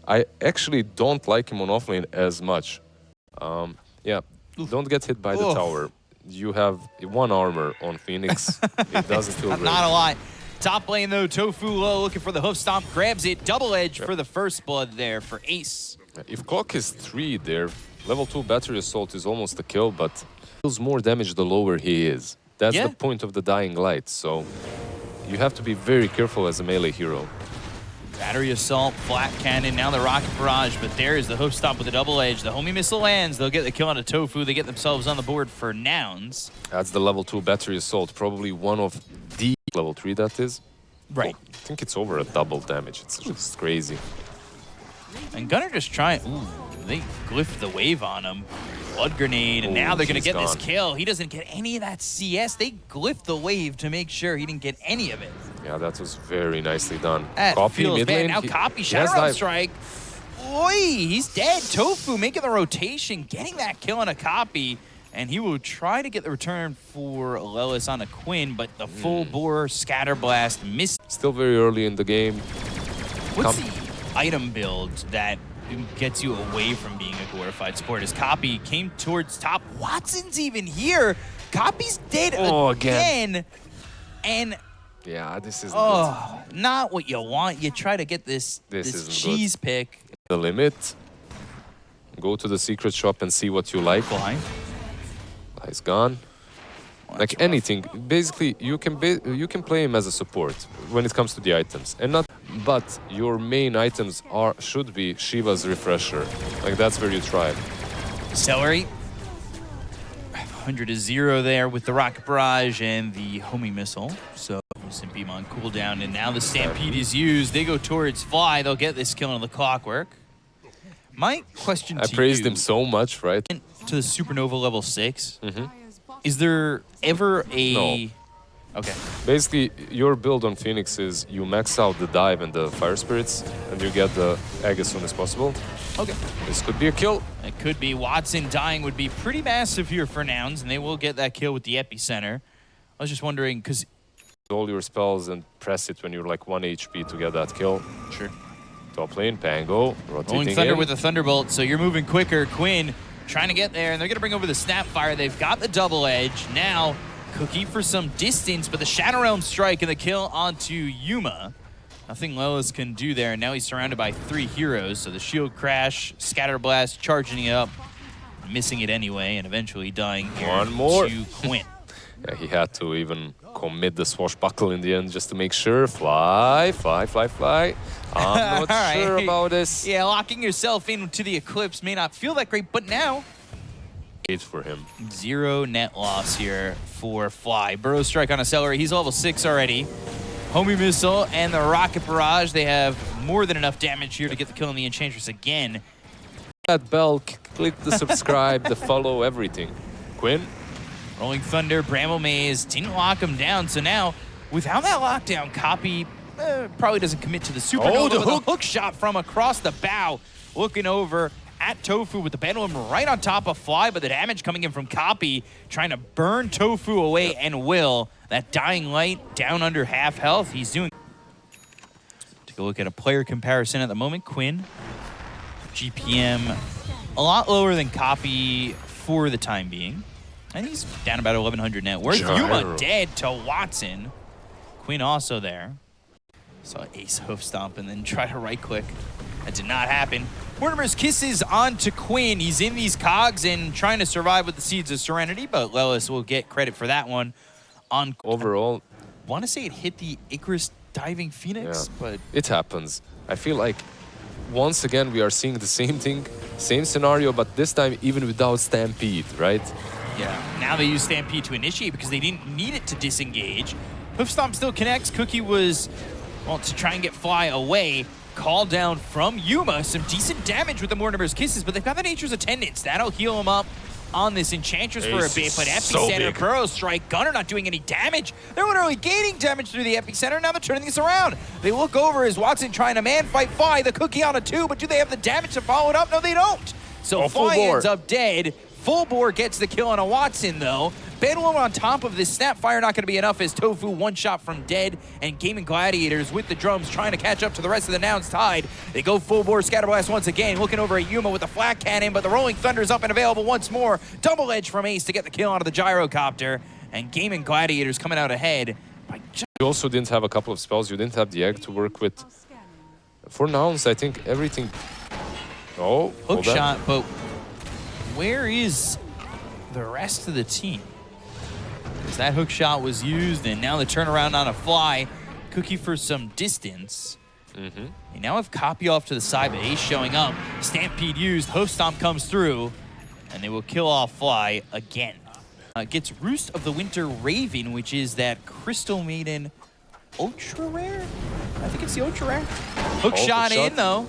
I actually don't like him on offlane as much. Yeah, don't get hit by the tower. You have 1 armor on Phoenix. It doesn't feel great. Not a lot. Top lane, though, Tofu low, looking for the hoof stomp, grabs it. Double edge for the first blood there for Ace. If clock is 3 there, level 2 battery assault is almost a kill, but deals more damage the lower he is. That's the point of the dying light, so you have to be very careful as a melee hero. Battery assault, flat cannon, now the rocket barrage, but there is the hoof stomp with the double edge. The homie missile lands, they'll get the kill on a Tofu. They get themselves on the board for Nouns. That's the level 2 battery assault, probably one of the level 3 that is. Right. I think it's over a double damage. It's just crazy. And Gunnar just trying. Ooh, they glyphed the wave on him. Blood grenade, and now they're going to get this kill. He doesn't get any of that CS. They glyphed the wave to make sure he didn't get any of it. Yeah, that was very nicely done. Copy mid lane. Now Copy, Shadow Strike. Oi, he's dead. Tofu making the rotation, getting that kill on a Copy. And he will try to get the return for Lelis on a Quinn, but the full bore scatter blast missed. Still very early in the game. What's the item build that gets you away from being a glorified support? His Copy came towards top. Watson's even here. Copy's dead again. And yeah, this isn't good. Not what you want. You try to get this cheese pick. The limit. Go to the secret shop and see what you like. Fly. Fly's gone. Like anything, basically you can play him as a support when it comes to the items, and not. But your main items should be Shiva's refresher. Like that's where you try. Celery. 100 to 0 there with the rocket barrage and the homing missile. So Beam on cooldown, and now the Stampede is used. They go towards Fly. They'll get this kill on the clockwork. My question to you. I praised him so much, right? To the Supernova level 6. Is there ever a... No. Okay. Basically, your build on Phoenix is you max out the dive and the fire spirits, and you get the egg as soon as possible. Okay. This could be a kill. It could be. Watson dying would be pretty massive here for Nouns, and they will get that kill with the epicenter. I was just wondering, because... all your spells and press it when you're like 1 HP to get that kill. Sure. Top lane, Pango, rotating Rolling Thunder with a Thunderbolt, so you're moving quicker. Quinn trying to get there, and they're going to bring over the Snapfire. They've got the double edge. Now, Cookie for some distance, but the Shadow Realm strike and the kill onto Yuma. Nothing Lelis can do there, and now he's surrounded by 3 heroes. So the Shield Crash, Scatter Blast, charging it up, missing it anyway, and eventually dying here to Quinn. Yeah, he had to even commit the swashbuckle in the end just to make sure. Fly, fly, fly, fly. I'm not sure about this. Yeah, locking yourself into the Eclipse may not feel that great, but now... 8 for him. 0 net loss here for Fly. Burrow Strike on a Celery. He's level 6 already. Homie Missile and the Rocket Barrage. They have more than enough damage here to get the kill on the Enchantress again. That bell, click the subscribe, the follow, everything. Quinn? Rolling Thunder, Bramble Maze, didn't lock him down. So now, without that lockdown, Copy probably doesn't commit to the Supernova. The hook shot from across the bow. Looking over at Tofu with the Pendulum right on top of Fly, but the damage coming in from Copy, trying to burn Tofu away, and will. That Dying Light down under half health. He's doing... Take a look at a player comparison at the moment. Quinn, GPM, a lot lower than Copy for the time being. And he's down about 1,100 net worth. Yuma dead to Watson. Quinn also there. Saw Ace hoof stomp and then try to right-click. That did not happen. Mortimer's Kisses on to Quinn. He's in these cogs and trying to survive with the Seeds of Serenity, but Lelis will get credit for that one. On overall, I want to say it hit the Icarus Diving Phoenix, but... It happens. I feel like once again we are seeing the same thing, same scenario, but this time even without Stampede, right? Yeah, now they use Stampede to initiate because they didn't need it to disengage. Hoof Stomp still connects. Cookie was, well, to try and get Fly away. Call down from Yuma. Some decent damage with the Mortimer's Kisses, but they've got the Nature's Attendants. That'll heal him up on this Enchantress for a bit, but Epicenter, Burrow Strike, Gunner not doing any damage. They're literally gaining damage through the Epicenter. Now they're turning this around. They look over as Watson trying to man-fight Fly. The Cookie on a 2, but do they have the damage to follow it up? No, they don't. So Fly ends up dead. Full Bore gets the kill on a Watson, though. BetBoom on top of this. Snapfire not going to be enough as Tofu one shot from dead, and Gaimin Gladiators with the drums trying to catch up to the rest of the Nouns tide. They go full bore Scatterblast once again, looking over at Yuma with the flat cannon, but the Rolling Thunder's up and available once more. Double edge from Ace to get the kill out of the Gyrocopter, and Gaimin Gladiators coming out ahead by just... You also didn't have a couple of spells. You didn't have the egg to work with. For Nouns, I think everything... Oh, hook shot, but where is the rest of the team? Because that hook shot was used, and now the turnaround on a fly. Cookie for some distance. They now have Copy off to the side, but Ace showing up. Stampede used, Hoof Stomp comes through, and they will kill off Fly again. Gets Roost of the Winter Raven, which is that Crystal Maiden Ultra Rare? I think it's the Ultra Rare. Hook shot in, though.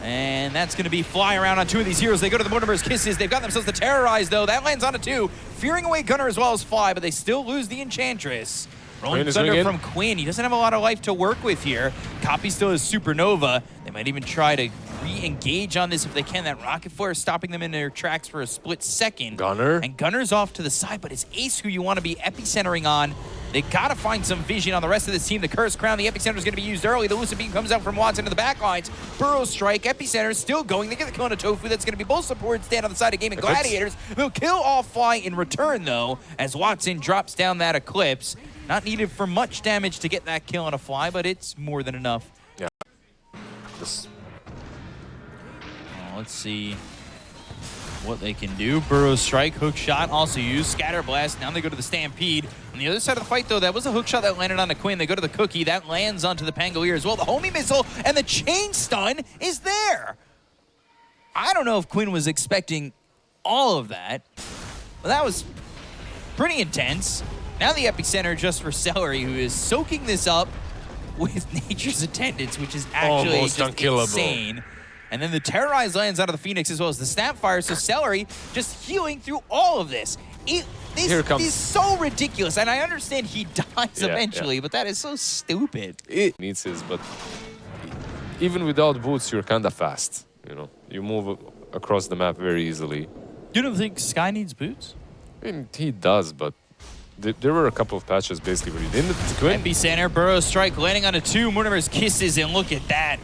And that's going to be Fly around on two of these heroes. They go to the Mortimer's Kisses. They've got themselves the Terrorize, though. That lands on a two. Fearing away Gunner as well as Fly, but they still lose the Enchantress. Rolling Thunder from Quinn. He doesn't have a lot of life to work with here. Copy still has Supernova. They might even try to re-engage on this if they can. That Rocket Flare is stopping them in their tracks for a split second. Gunner. And Gunner's off to the side, but it's Ace who you want to be epicentering on. They got to find some vision on the rest of this team. The Curse Crown, the Epicenter is going to be used early. The Lucid Beam comes out from Watson to the back lines. Burrow Strike, Epicenter is still going. They get the kill on a Tofu. That's going to be both supports stand on the side of Gaimin Gladiators. They'll kill off Fly in return, though, as Watson drops down that Eclipse. Not needed for much damage to get that kill on a Fly, but it's more than enough. Yeah. Let's see what they can do. Burrow Strike, hook shot, also used. Scatter Blast, now they go to the Stampede. On the other side of the fight, though, that was a hook shot that landed on the Quinn. They go to the Cookie, that lands onto the Pangolier as well. The Homie Missile and the Chain Stun is there. I don't know if Quinn was expecting all of that, but that was pretty intense. Now the Epicenter just for Celery, who is soaking this up with Nature's Attendance, which is actually almost just unkillable. Insane. And then the Terrorize lands out of the Phoenix as well as the Snapfire, so Celery just healing through all of this. This is so ridiculous, and I understand he dies eventually, but that is so stupid. It needs his, but even without boots, you're kind of fast. You know, you move across the map very easily. You don't think Sky needs boots? I mean, he does, but there were a couple of patches basically where he didn't. Epicenter, Burrow Strike landing on a two. Mortimer's Kisses, and look at that.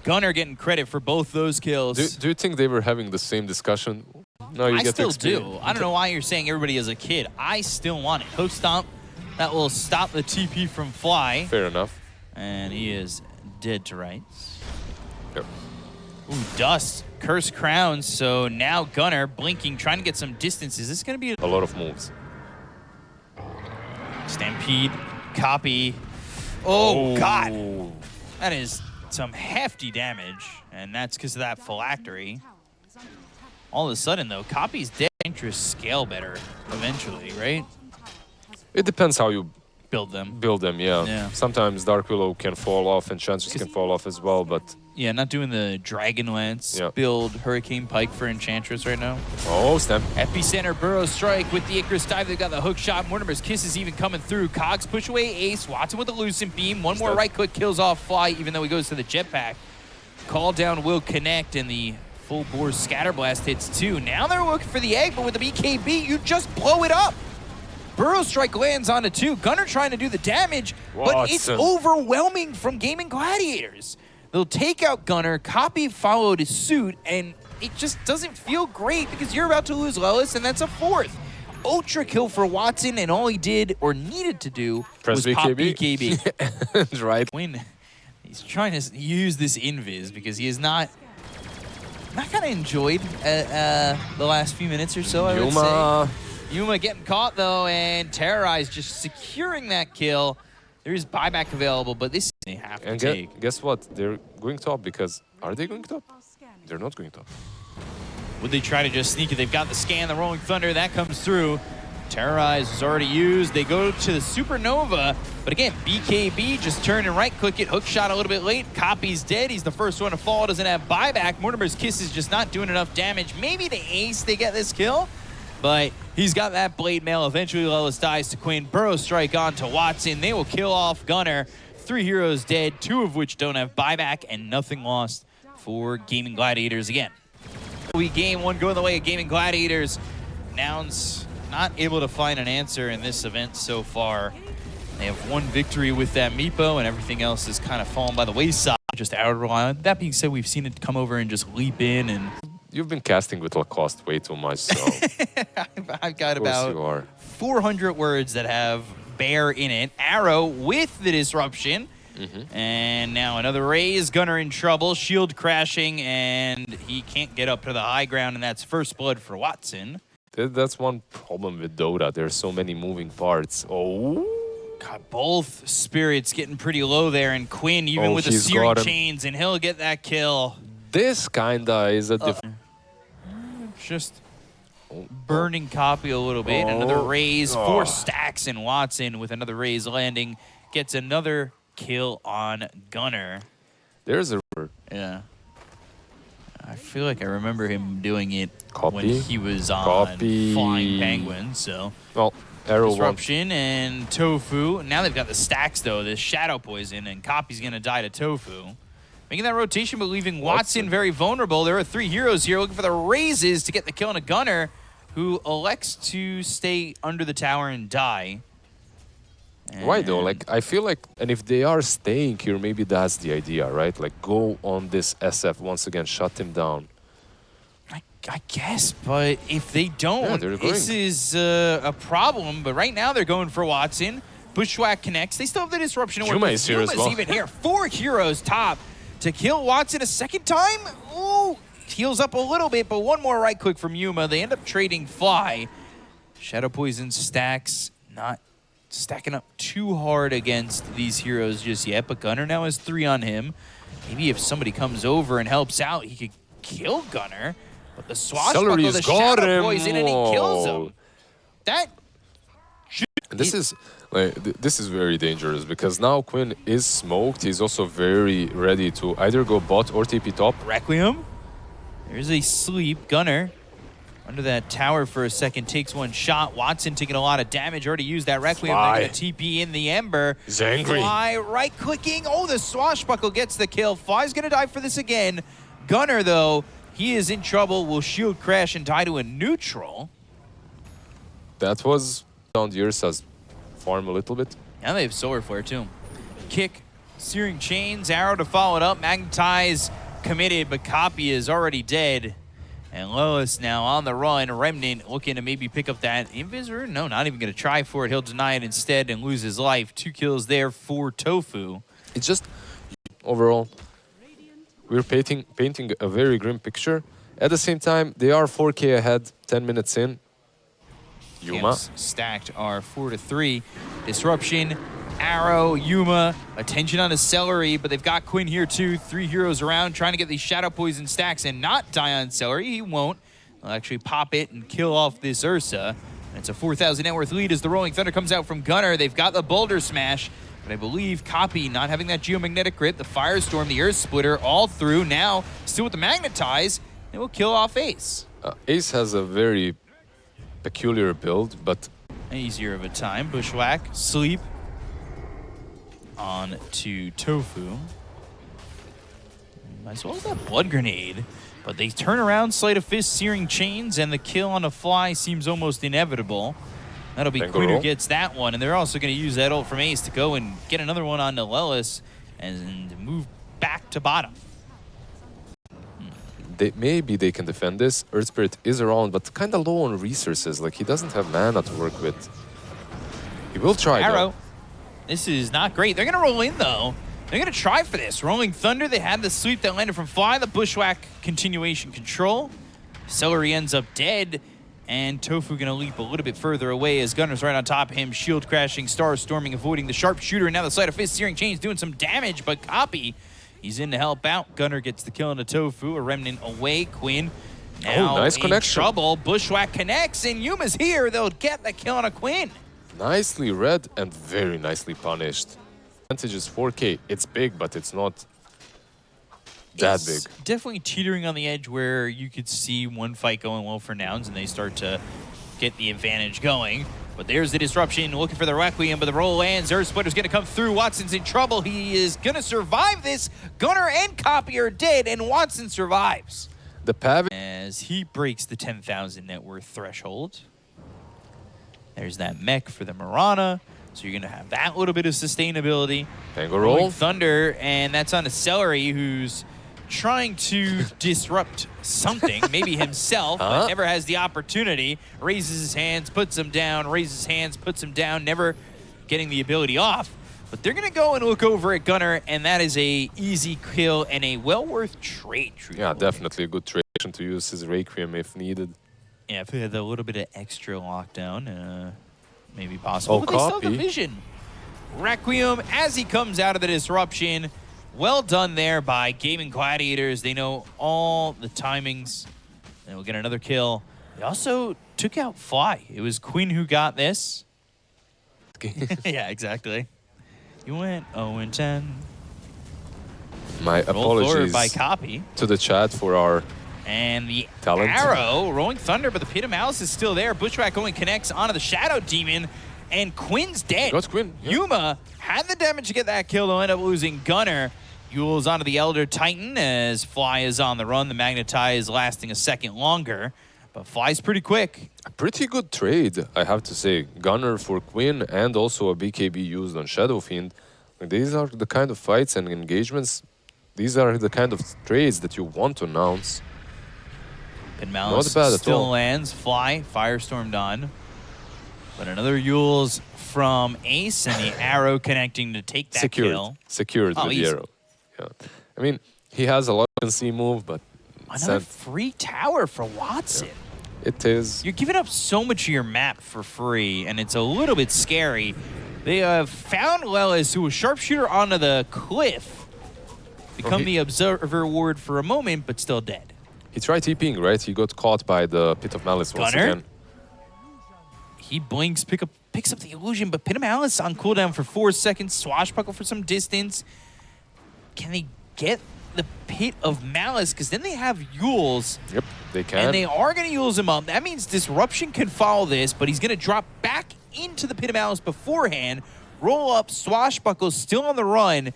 Gunner getting credit for both those kills. Do you think they were having the same discussion? No, you I get still to do. I don't know why you're saying everybody is a kid. I still want it. Hook Stomp, that will stop the TP from Fly. Fair enough. And he is dead to rights. Yep. Ooh, Dust, Curse Crowns. So now Gunner blinking, trying to get some distance. Is this going to be a lot of moves? Stampede, Copy. Oh, God. That is some hefty damage, and that's because of that Phylactery. All of a sudden, though, Copy's dead. Interest scale better eventually, right? It depends how you build them. Yeah. Sometimes Dark Willow can fall off, and Enchantress can fall off as well, but... Yeah, not doing the Dragonlance build Hurricane Pike for Enchantress right now. Oh, snap. Epicenter, Burrow Strike with the Icarus Dive. They've got the hook shot. Mortimer's Kisses even coming through. Cogs push away Ace. Watson with the Lucent Beam. One more right click kills off Fly, even though he goes to the Jetpack. Call down will connect, and the full bore Scatter Blast hits too. Now they're looking for the egg, but with the BKB, you just blow it up. Burrow Strike lands on a two. Gunner trying to do the damage, but it's overwhelming from Gaimin Gladiators. They'll take out Gunner, Copy followed suit, and it just doesn't feel great because you're about to lose Lelis, and that's a fourth. Ultra kill for Watson, and all he did or needed to do was pop BKB. Right. When he's trying to use this invis because he is not kind of enjoyed the last few minutes or so, I would say. Yuma getting caught, though, and Terrorize just securing that kill. There is buyback available, but this they have to take. Guess what? They're going top because... Are they going top? They're not going top. Would they try to just sneak it? They've got the scan, the Rolling Thunder, that comes through. Terrorize is already used. They go to the Supernova, but again, BKB just turn and right-click it. Hook shot a little bit late. Copy's dead. He's the first one to fall. Doesn't have buyback. Mortimer's Kiss is just not doing enough damage. Maybe the Ace, they get this kill. But he's got that Blade Mail. Eventually, Lelis dies to Quinn. Burrow Strike on to Watson. They will kill off Gunner. 3 heroes dead, 2 of which don't have buyback, and nothing lost for Gaimin Gladiators again. We game 1 going the way of Gaimin Gladiators. Nouns not able to find an answer in this event so far. They have one victory with that Meepo, and everything else is kind of fallen by the wayside. Just out of line. That being said, we've seen it come over and just leap in. And You've been casting with Lacoste way too much, so... I've got about 400 words that have bear in it. Arrow with the disruption. And now another raise. Gunner in trouble. Shield crashing, and he can't get up to the high ground, and that's first blood for Watson. That's one problem with Dota. There's so many moving parts. Oh... God, both spirits getting pretty low there, and Quinn even with the searing chains, and he'll get that kill. This kinda is a just burning copy a little bit. Another raise, 4 stacks, and Watson with another raise landing gets another kill on Gunner. There's a... Yeah. I feel like I remember him doing it Copy. When he was on Flying Penguin, so... Well, Arrow Disruption and Tofu. Now they've got the stacks, though. This Shadow Poison, and Copy's going to die to Tofu. Making that rotation, but leaving Watson very vulnerable. There are 3 heroes here looking for the raises to get the kill on a Gunner, who elects to stay under the tower and die. And why, though? Like, I feel like... And if they are staying here, maybe that's the idea, right? Like, go on this SF once again, shut him down. I guess, but if they don't, this is a problem. But right now, they're going for Watson. Bushwhack connects. They still have the disruption. Yuma is here as well. Even here. 4 heroes top to kill Watson a second time. Ooh, heals up a little bit, but one more right click from Yuma. They end up trading Fly. Shadow Poison stacks, not stacking up too hard against these heroes just yet, but Gunner now has 3 on him. Maybe if somebody comes over and helps out, he could kill Gunner. But the swashbuckle, the Shadow Poison, and he kills him. That this is like this is very dangerous because now Quinn is smoked. He's also very ready to either go bot or TP top. Requiem. There's a sleep. Gunner under that tower for a second, takes 1 shot. Watson taking a lot of damage. Already used that Requiem. They're going to TP in the Ember. He's angry. Fly right clicking. Oh, the swashbuckle gets the kill. Fly's going to die for this again. Gunner, though, he is in trouble. Will shield crash and die to a neutral. That was down Ursa's farm a little bit. Now they have Solar Flare, too. Kick, Searing Chains, Arrow to follow it up. Magnetize committed, but Copy is already dead. And Lois now on the run. Remnant looking to maybe pick up that Invisor. No, not even going to try for it. He'll deny it instead and lose his life. 2 kills there for Tofu. It's just, overall, we're painting a very grim picture. At the same time, they are 4K ahead, 10 minutes in. Yuma. Stacked are 4-3. Disruption, Arrow, Yuma. Attention on his Celery, but they've got Quinn here too. 3 heroes around trying to get these Shadow Poison stacks and not die on Celery. He won't. They'll actually pop it and kill off this Ursa. And it's a 4,000 net worth lead as the Rolling Thunder comes out from Gunner. They've got the Boulder Smash. But I believe Copy not having that Geomagnetic Grip, the Firestorm, the Earth Splitter, all through. Now, still with the Magnetize, it will kill off Ace. Ace has a very peculiar build, but... Easier of a time. Bushwhack, Sleep. On to Tofu. As well as that Blood Grenade. But they turn around, Sleight of Fist, Searing Chains, and the kill on a Fly seems almost inevitable. That'll be Quinn who gets that one, and they're also going to use that ult from Ace to go and get another one on Nellis and move back to bottom. Maybe they can defend this. Earth Spirit is around, but kind of low on resources. Like, he doesn't have mana to work with. He will try, Arrow. though. This is not great. They're going to roll in, though. They're going to try for this. Rolling Thunder, they had the sweep that landed from Fly, the Bushwhack continuation control. Celery ends up dead. And Tofu going to leap a little bit further away as Gunner's right on top of him. Shield crashing, Star Storming, avoiding the Sharpshooter. And now the Sleight of Fist, Searing Chains doing some damage, but Copy, he's in to help out. Gunner gets the kill into Tofu. A Remnant away. Quinn now nice in connection. trouble. Bushwhack connects, and Yuma's here. They'll get the kill on a Quinn. Nicely read and very nicely punished. Advantage is 4K. It's big, but it's not that big. Definitely teetering on the edge where you could see one fight going well for Nouns and they start to get the advantage going. But there's the disruption, looking for the Requiem, but the roll lands. Earth Splitter's going to come through. Watson's in trouble. He is going to survive this. Gunner and Copy are dead, and Watson survives. The Pav as he breaks the 10,000 net worth threshold. There's that mech for the Mirana. So you're going to have that little bit of sustainability. Tango roll. Thunder, and that's on a Celery who's trying to disrupt something, maybe himself, but never has the opportunity. Raises his hands, puts him down, raises his hands, puts him down, never getting the ability off. But they're going to go and look over at Gunnar, and that is a easy kill and a well-worth trade. Yeah, definitely a good trade to use his Rapier if needed. Yeah, if we had a little bit of extra lockdown, maybe possible. Oh, but they still have the vision. Requiem, as he comes out of the disruption, well done there by Gaimin Gladiators. They know all the timings, and we'll get another kill. They also took out Fly. It was Quinn who got this. Yeah, exactly. You went 0-10. My apologies by Copy to the chat for our and the talent. arrow, Rolling Thunder, but the Pit of Malice is still there. Bushwhack going connects onto the Shadow Demon, and Quinn's dead. That's Quinn. Yeah. Yuma had the damage to get that kill. They'll end up losing Gunnar. Yule's onto the Elder Titan as Fly is on the run. The Magnetize lasting a second longer, but Fly's pretty quick. A pretty good trade, I have to say. Gunnar for Quinn and also a BKB used on Shadow Fiend. These are the kind of fights and engagements. These are the kind of trades that you want to announce. And Malice Not bad at still all. lands. Fly, Firestorm done. But another Yule's from Ace and the arrow connecting to take that kill. Secured with easy. the arrow. Yeah. I mean, he has a lot of C move, but Another free tower for Watson. yeah, it is. You're giving up so much of your map for free, and it's a little bit scary. They have found Lelis, who was sharpshooter onto the cliff. Become the observer ward for a moment, but still dead. He tried TPing, right? He got caught by the Pit of Malice once Gunnar? again. He blinks, picks up the illusion, but Pit of Malice on cooldown for 4 seconds. Swashbuckle for some distance. Can they get the Pit of Malice? Because then they have Yules. Yep, they can. And they are going to Yules him up. That means Disruption can follow this, but he's going to drop back into the Pit of Malice beforehand. Roll up, Swashbuckle still on the run.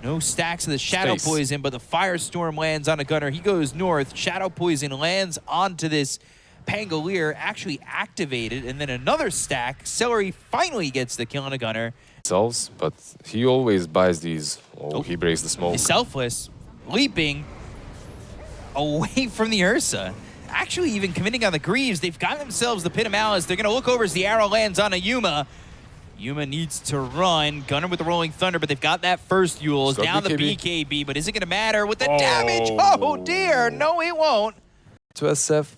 No stacks of the Shadow Poison, but the Firestorm lands on a Gunner. He goes north. Shadow Poison lands onto this Pangolier, actually activated, and then another stack. Celery finally gets the kill on a Gunner. But he always buys these. Oh, he breaks the smoke. He's selfless, leaping away from the Ursa. Actually, even committing on the Greaves. They've got themselves the Pit of Malice. They're going to look over as the arrow lands on a Yuma. Yuma needs to run. Gunner with the Rolling Thunder, but they've got that first Yules. Down the BKB, but is it going to matter with the damage? Oh, dear. No, it won't. To SF,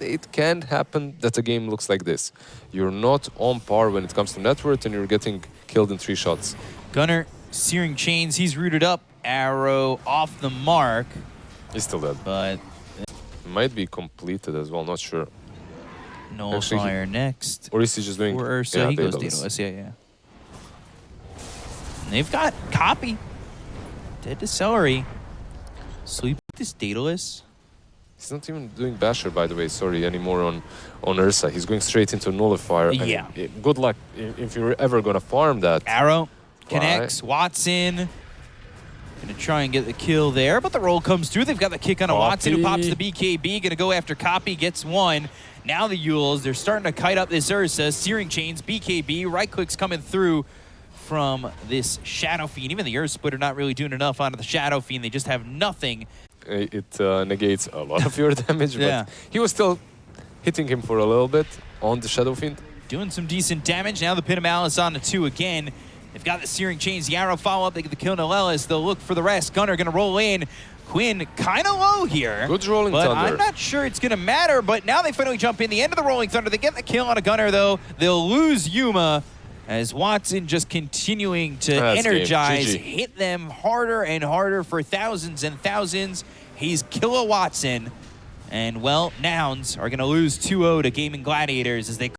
it can happen that a game looks like this. You're not on par when it comes to net worth, and you're getting killed in 3 shots. Gunner, Searing Chains. He's rooted up. Arrow off the mark. He's still dead. But might be completed as well, not sure. Nullfire next. Or is he just doing... For Ursa, yeah, he goes Daedalus. Daedalus, yeah. And they've got Copy. Dead to Celery. Sleep with this Daedalus. He's not even doing Basher, by the way, sorry, anymore on Ursa. He's going straight into Nullifier. Yeah. And good luck if you're ever going to farm that. Arrow connects. Watson. Gonna try and get the kill there, but the roll comes through. They've got the kick on a Watson who pops the BKB. Gonna go after Copy, gets one. Now the Yules, they're starting to kite up this Ursa. Searing Chains, BKB, right clicks coming through from this Shadow Fiend. Even the Earth Splitter not really doing enough onto the Shadow Fiend. They just have nothing. It negates a lot of your damage, Yeah. but he was still hitting him for a little bit on the Shadow Fiend. Doing some decent damage. Now the Pit of Malice on the 2 again. They've got the Searing Chains, the arrow follow-up, they get the kill on Ellis. They'll look for the rest. Gunner gonna roll in. Quinn kind of low here. Good Rolling but Thunder. I'm not sure it's gonna matter, but now they finally jump in. The end of the Rolling Thunder, they get the kill on a Gunner though. They'll lose Yuma as Watson just continuing to energize, hit them harder and harder for thousands and thousands. He's Killa Watson. And well, Nouns are gonna lose 2-0 to Gaimin Gladiators as they